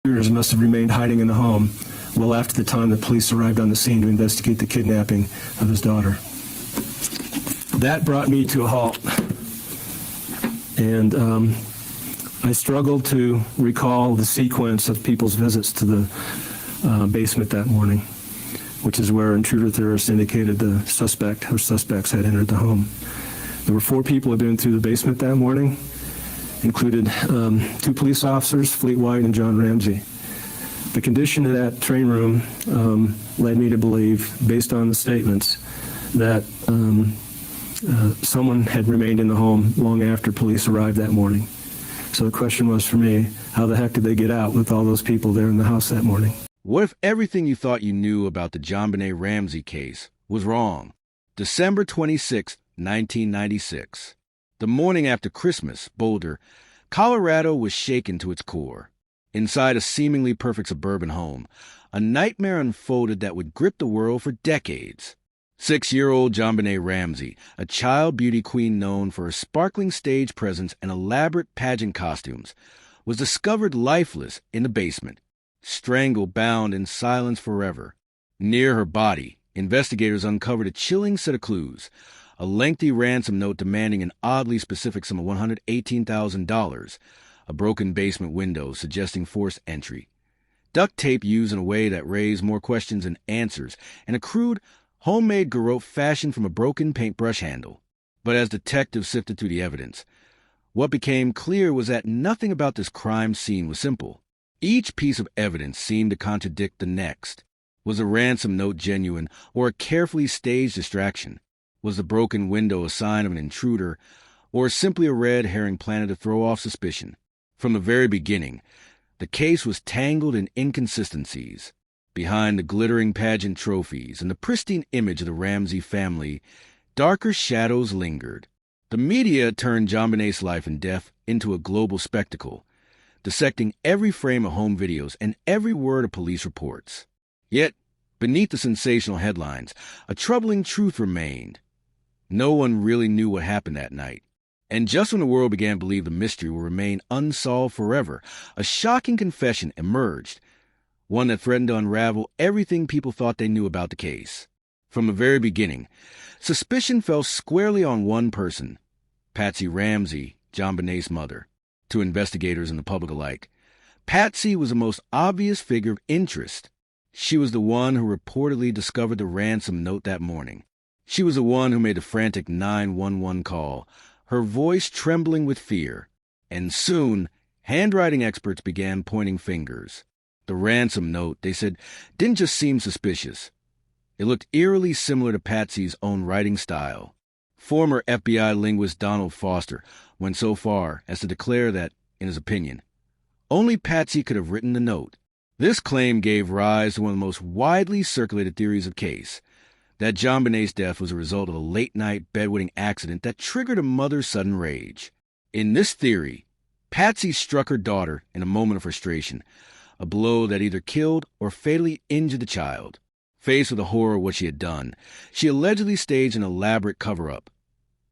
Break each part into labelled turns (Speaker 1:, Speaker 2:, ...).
Speaker 1: Intruders must have remained hiding in the home well after the time the police arrived on the scene to investigate the kidnapping of his daughter. That brought me to a halt, and I struggled to recall the sequence of people's visits to the basement that morning, which is where intruder theorists indicated the suspect or suspects had entered the home. There were 4 people who had been through the basement that morning, included 2 police officers, Fleet White and John Ramsey. The condition of that train room led me to believe, based on the statements, that someone had remained in the home long after police arrived that morning. So the question was for me, how the heck did they get out with all those people there in the house that morning?
Speaker 2: What if everything you thought you knew about the JonBenet Ramsey case was wrong? December 26, 1996. The morning after Christmas, Boulder, Colorado was shaken to its core. Inside a seemingly perfect suburban home, a nightmare unfolded that would grip the world for decades. 6-year-old JonBenet Ramsey, a child beauty queen known for her sparkling stage presence and elaborate pageant costumes, was discovered lifeless in the basement, strangled, bound in silence forever. Near her body, investigators uncovered a chilling set of clues: a lengthy ransom note demanding an oddly specific sum of $118,000, a broken basement window suggesting forced entry, duct tape used in a way that raised more questions than answers, and a crude, homemade garrote fashioned from a broken paintbrush handle. But as detectives sifted through the evidence, what became clear was that nothing about this crime scene was simple. Each piece of evidence seemed to contradict the next. Was the ransom note genuine or a carefully staged distraction? Was the broken window a sign of an intruder or simply a red herring planted to throw off suspicion? From the very beginning, the case was tangled in inconsistencies. Behind the glittering pageant trophies and the pristine image of the Ramsey family, darker shadows lingered. The media turned JonBenet's life and death into a global spectacle, dissecting every frame of home videos and every word of police reports. Yet, beneath the sensational headlines, a troubling truth remained. No one really knew what happened that night. And just when the world began to believe the mystery will remain unsolved forever, a shocking confession emerged, one that threatened to unravel everything people thought they knew about the case. From the very beginning, suspicion fell squarely on one person, Patsy Ramsey, JonBenet's mother. To investigators and the public alike, Patsy was the most obvious figure of interest. She was the one who reportedly discovered the ransom note that morning. She was the one who made the frantic 911 call, her voice trembling with fear. And soon, handwriting experts began pointing fingers. The ransom note, they said, didn't just seem suspicious. It looked eerily similar to Patsy's own writing style. Former FBI linguist Donald Foster went so far as to declare that, in his opinion, only Patsy could have written the note. This claim gave rise to one of the most widely circulated theories of case, that JonBenet's death was a result of a late-night bedwetting accident that triggered a mother's sudden rage. In this theory, Patsy struck her daughter in a moment of frustration, a blow that either killed or fatally injured the child. Faced with the horror of what she had done, she allegedly staged an elaborate cover-up,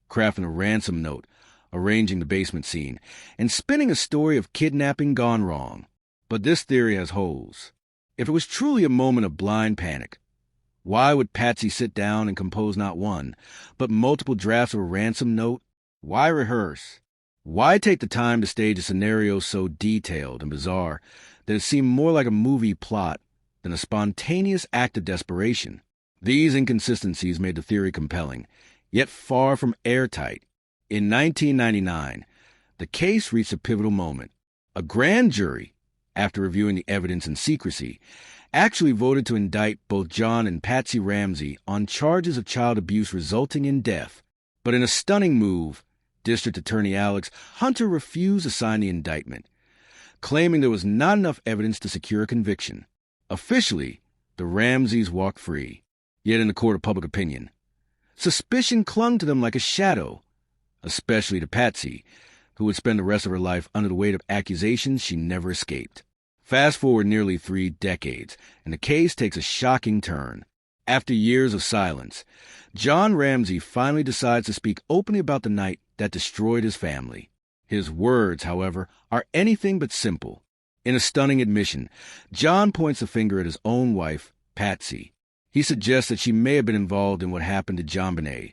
Speaker 2: crafting a ransom note, arranging the basement scene, and spinning a story of kidnapping gone wrong. But this theory has holes. If it was truly a moment of blind panic, why would Patsy sit down and compose not one, but multiple drafts of a ransom note? Why rehearse? Why take the time to stage a scenario so detailed and bizarre that it seemed more like a movie plot than a spontaneous act of desperation? These inconsistencies made the theory compelling, yet far from airtight. In 1999, the case reached a pivotal moment. A grand jury, after reviewing the evidence in secrecy, actually voted to indict both John and Patsy Ramsey on charges of child abuse resulting in death. But in a stunning move, District Attorney Alex Hunter refused to sign the indictment, claiming there was not enough evidence to secure a conviction. Officially, the Ramseys walked free. Yet in the court of public opinion, suspicion clung to them like a shadow, especially to Patsy, who would spend the rest of her life under the weight of accusations she never escaped. Fast forward nearly 3 decades, and the case takes a shocking turn. After years of silence, John Ramsey finally decides to speak openly about the night that destroyed his family. His words, however, are anything but simple. In a stunning admission, John points the finger at his own wife, Patsy. He suggests that she may have been involved in what happened to JonBenet,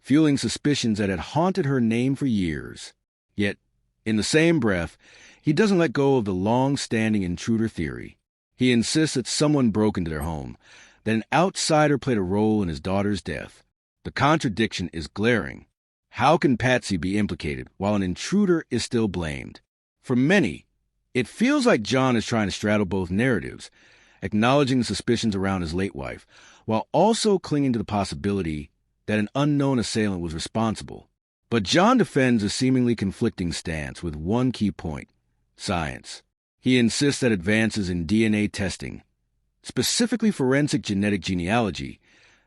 Speaker 2: fueling suspicions that had haunted her name for years. Yet, in the same breath, he doesn't let go of the long-standing intruder theory. He insists that someone broke into their home, that an outsider played a role in his daughter's death. The contradiction is glaring. How can Patsy be implicated while an intruder is still blamed? For many, it feels like John is trying to straddle both narratives, acknowledging the suspicions around his late wife, while also clinging to the possibility that an unknown assailant was responsible. But John defends a seemingly conflicting stance with one key point: science. He insists that advances in DNA testing, specifically forensic genetic genealogy,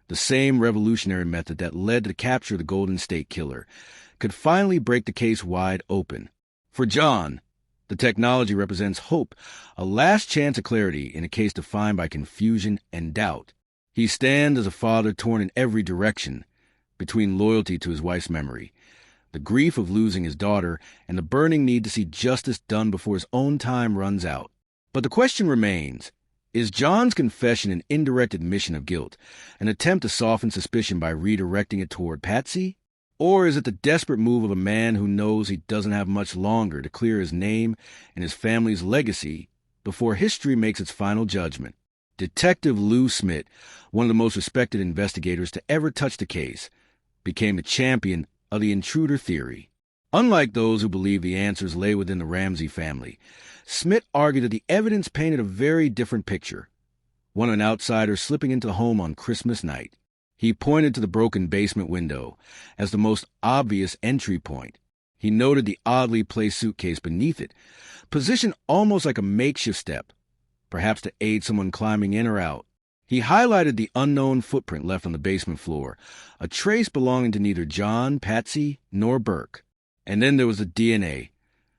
Speaker 2: the same revolutionary method that led to the capture of the Golden State Killer, could finally break the case wide open. For John, the technology represents hope, a last chance of clarity in a case defined by confusion and doubt. He stands as a father torn in every direction, between loyalty to his wife's memory, the grief of losing his daughter, and the burning need to see justice done before his own time runs out. But the question remains: is John's confession an indirect admission of guilt, an attempt to soften suspicion by redirecting it toward Patsy? Or is it the desperate move of a man who knows he doesn't have much longer to clear his name and his family's legacy before history makes its final judgment? Detective Lou Smith, one of the most respected investigators to ever touch the case, became a champion of the intruder theory. Unlike those who believe the answers lay within the Ramsey family, Smith argued that the evidence painted a very different picture, one of an outsider slipping into the home on Christmas night. He pointed to the broken basement window as the most obvious entry point. He noted the oddly placed suitcase beneath it, positioned almost like a makeshift step, perhaps to aid someone climbing in or out. He highlighted the unknown footprint left on the basement floor, a trace belonging to neither John, Patsy, nor Burke. And then there was the DNA.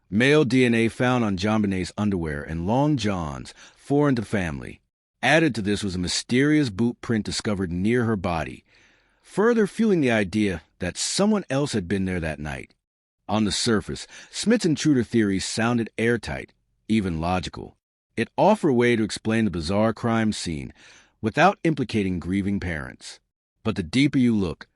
Speaker 2: Male DNA found on JonBenet's underwear and Long John's, foreign to the family. Added to this was a mysterious boot print discovered near her body, further fueling the idea that someone else had been there that night. On the surface, Smith's intruder theory sounded airtight, even logical. It offered a way to explain the bizarre crime scene without implicating grieving parents. But the deeper you look,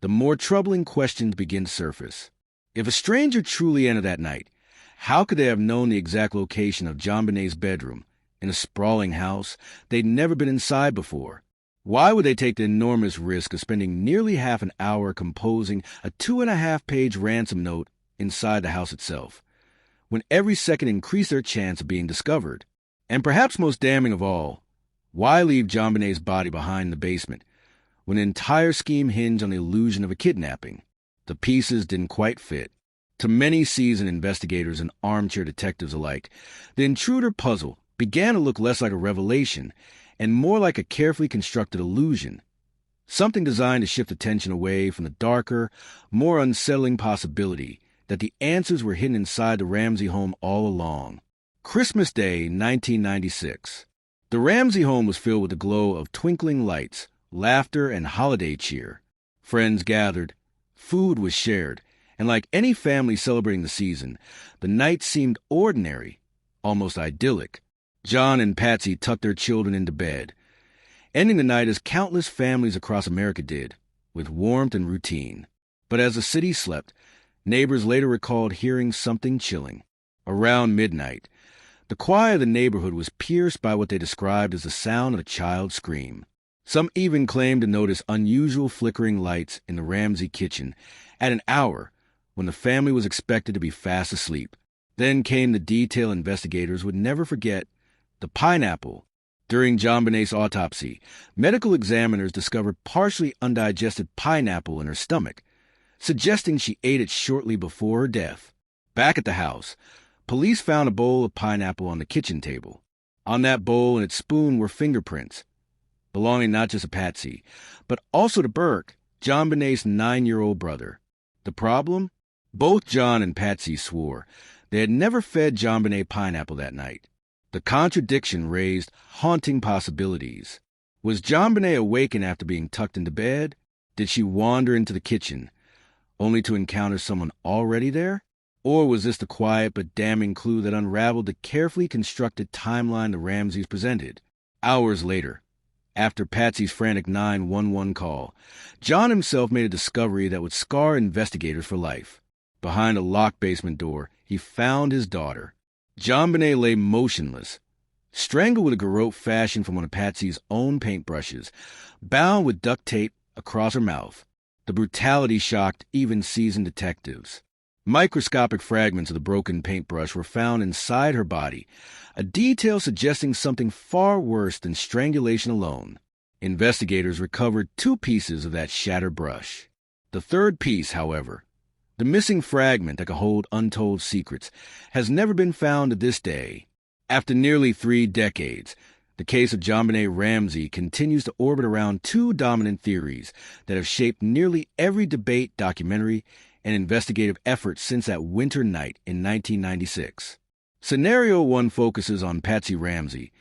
Speaker 2: the more troubling questions begin to surface. If a stranger truly entered that night, how could they have known the exact location of JonBenet's bedroom in a sprawling house they'd never been inside before? Why would they take the enormous risk of spending nearly half an hour composing a 2.5-page ransom note inside the house itself, when every second increased their chance of being discovered? And perhaps most damning of all, why leave JonBenet's body behind in the basement when the entire scheme hinged on the illusion of a kidnapping? The pieces didn't quite fit. To many seasoned investigators and armchair detectives alike, the intruder puzzle began to look less like a revelation and more like a carefully constructed illusion, something designed to shift attention away from the darker, more unsettling possibility that the answers were hidden inside the Ramsey home all along. Christmas Day, 1996. The Ramsey home was filled with the glow of twinkling lights, laughter, and holiday cheer. Friends gathered, food was shared, and like any family celebrating the season, the night seemed ordinary, almost idyllic. John and Patsy tucked their children into bed, ending the night as countless families across America did, with warmth and routine. But as the city slept, neighbors later recalled hearing something chilling. Around midnight, the quiet of the neighborhood was pierced by what they described as the sound of a child's scream. Some even claimed to notice unusual flickering lights in the Ramsey kitchen at an hour when the family was expected to be fast asleep. Then came the detail investigators would never forget: the pineapple. During JonBenet's autopsy, medical examiners discovered partially undigested pineapple in her stomach, suggesting she ate it shortly before her death. Back at the house, police found a bowl of pineapple on the kitchen table. On that bowl and its spoon were fingerprints, belonging not just to Patsy, but also to Burke, JonBenet's 9-year-old brother. The problem? Both John and Patsy swore they had never fed JonBenet pineapple that night. The contradiction raised haunting possibilities. Was JonBenet awakened after being tucked into bed? Did she wander into the kitchen, only to encounter someone already there? Or was this the quiet but damning clue that unraveled the carefully constructed timeline the Ramseys presented? Hours later, after Patsy's frantic 911 call, John himself made a discovery that would scar investigators for life. Behind a locked basement door, he found his daughter. JonBenet lay motionless, strangled with a garrote fashioned from one of Patsy's own paintbrushes, bound with duct tape across her mouth. The brutality shocked even seasoned detectives. Microscopic fragments of the broken paintbrush were found inside her body, a detail suggesting something far worse than strangulation alone. Investigators recovered 2 pieces of that shattered brush. The third piece, however, the missing fragment that could hold untold secrets, has never been found to this day. After nearly 3 decades, the case of JonBenet Ramsey continues to orbit around 2 dominant theories that have shaped nearly every debate, documentary, and investigative effort since that winter night in 1996. Scenario 1 focuses on Patsy Ramsey,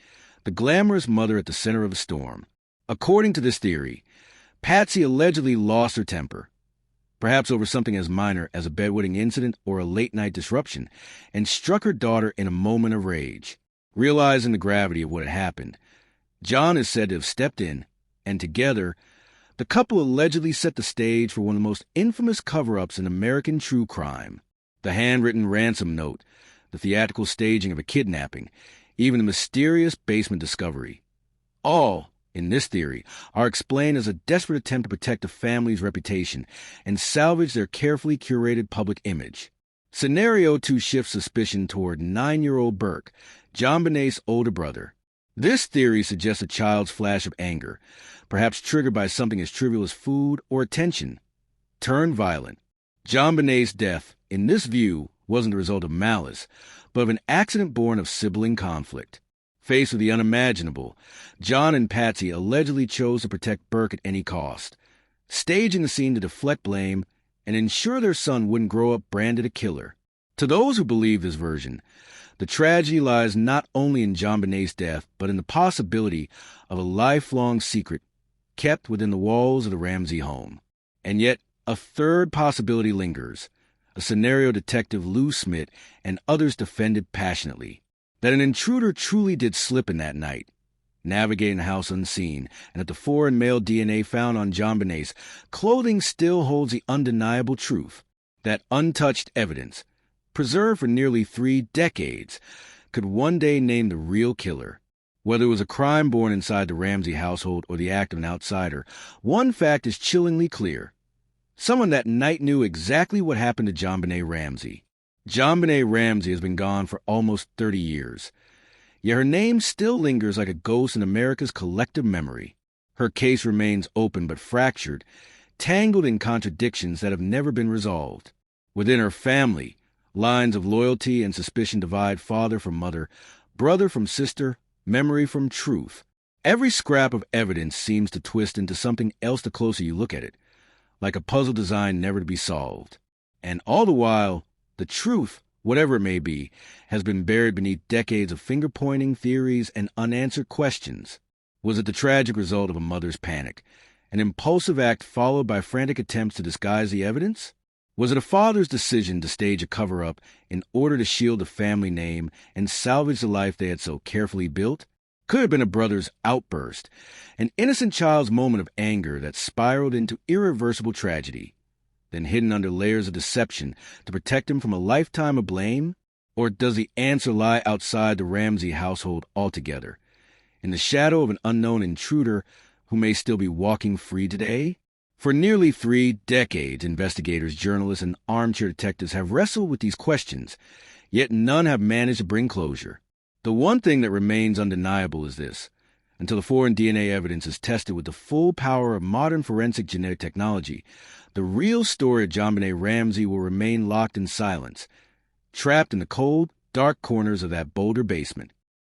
Speaker 2: the glamorous mother at the center of a storm. According to this theory, Patsy allegedly lost her temper, perhaps over something as minor as a bedwetting incident or a late-night disruption, and struck her daughter in a moment of rage. Realizing the gravity of what had happened, John is said to have stepped in, and together, the couple allegedly set the stage for one of the most infamous cover-ups in American true crime. The handwritten ransom note, the theatrical staging of a kidnapping, even the mysterious basement discovery. All, in this theory, are explained as a desperate attempt to protect the family's reputation and salvage their carefully curated public image. Scenario 2 shifts suspicion toward 9-year-old Burke, JonBenet's older brother. This theory suggests a child's flash of anger, perhaps triggered by something as trivial as food or attention, turned violent. JonBenet's death, in this view, wasn't the result of malice, but of an accident born of sibling conflict. Faced with the unimaginable, John and Patsy allegedly chose to protect Burke at any cost, staging the scene to deflect blame and ensure their son wouldn't grow up branded a killer. To those who believe this version, the tragedy lies not only in JonBenet's death, but in the possibility of a lifelong secret kept within the walls of the Ramsey home. And yet, a third possibility lingers, a scenario Detective Lou Smith and others defended passionately, that an intruder truly did slip in that night, navigating the house unseen, and that the foreign male DNA found on JonBenet's clothing still holds the undeniable truth that untouched evidence, preserved for nearly 3 decades, could one day name the real killer. Whether it was a crime born inside the Ramsey household or the act of an outsider, one fact is chillingly clear. Someone that night knew exactly what happened to JonBenet Ramsey. JonBenet Ramsey has been gone for almost 30 years, yet her name still lingers like a ghost in America's collective memory. Her case remains open but fractured, tangled in contradictions that have never been resolved. Within her family, lines of loyalty and suspicion divide father from mother, brother from sister, memory from truth. Every scrap of evidence seems to twist into something else the closer you look at it, like a puzzle designed never to be solved. And all the while, the truth, whatever it may be, has been buried beneath decades of finger-pointing theories and unanswered questions. Was it the tragic result of a mother's panic, an impulsive act followed by frantic attempts to disguise the evidence? Was it a father's decision to stage a cover-up in order to shield the family name and salvage the life they had so carefully built? Could have been a brother's outburst, an innocent child's moment of anger that spiraled into irreversible tragedy, then hidden under layers of deception to protect him from a lifetime of blame? Or does the answer lie outside the Ramsey household altogether, in the shadow of an unknown intruder who may still be walking free today? For nearly 3 decades, investigators, journalists, and armchair detectives have wrestled with these questions, yet none have managed to bring closure. The one thing that remains undeniable is this: until the foreign DNA evidence is tested with the full power of modern forensic genetic technology, the real story of JonBenet Ramsey will remain locked in silence, trapped in the cold, dark corners of that Boulder basement.